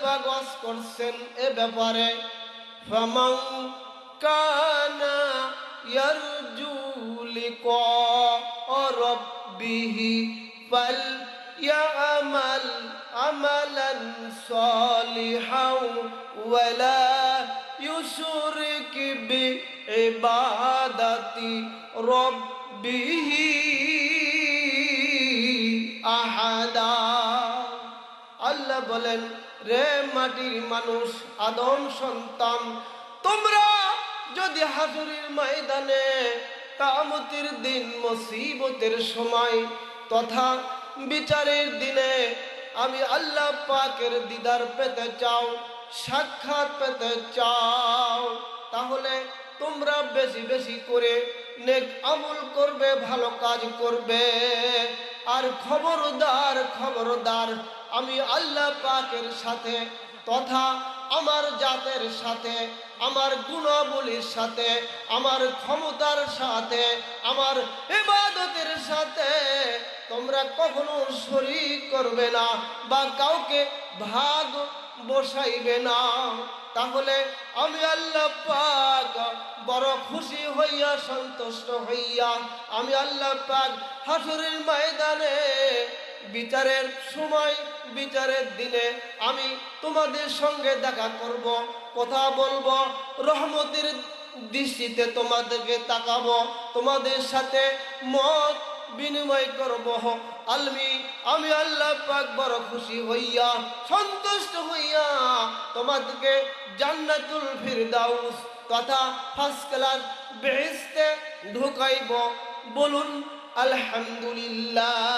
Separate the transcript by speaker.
Speaker 1: পাক ওয়াজ করছেন এ ব্যাপারে, ফামান কানা ইয়ারজু লিকা রাব্বিহি ফালইয়ামাল আমালান সালিহান ওয়ালা ইউশরিক বিইবাদাতি রাব্বিহি আহাদা। আল্লাহ বলেন, রে মাটির মানুষ, আদম সন্তান, তোমরা যদি হাসরের ময়দানে কিয়ামতের দিন মুসিবতের সময় তথা বিচারের দিনে আমি আল্লাহ পাকের দিদার পেতে চাও, সাক্ষাৎ পেতে চাও, তাহলে তোমরা বেশি বেশি করে নেক আমল করবে, ভালো কাজ করবে। আর খবরদার খবরদার, আমি আল্লাহ পাকের সাথে তথা আমার জাতের সাথে, আমার গুণাবলীর সাথে, আমার ক্ষমতার সাথে, আমার ইবাদতের সাথে তোমরা কখনো শরীক করবে না বা কাউকে ভাগ বসাইবে না। তাহলে আমি আল্লাহ পাক বড় খুশি হইয়া, সন্তুষ্ট হইয়া, আমি আল্লাহ পাক হাসরের ময়দানে বিচারের সময়, বিচারের দিনে আমি তোমাদের সঙ্গে দেখা করব, কথা বলবো, রহমতের দৃষ্টিতে তোমাদেরকে তাকাবো, তোমাদের সাথে মত বিনিময় করব। আমি আল্লাহ পাক বড় খুশি হইয়া, সন্তুষ্ট হইয়া তোমাদেরকে জান্নাতুল ফিরদাউস তথা ফার্স্ট ক্লাস বেহেশতে ঢুকাইব। বলুন আলহামদুলিল্লাহ।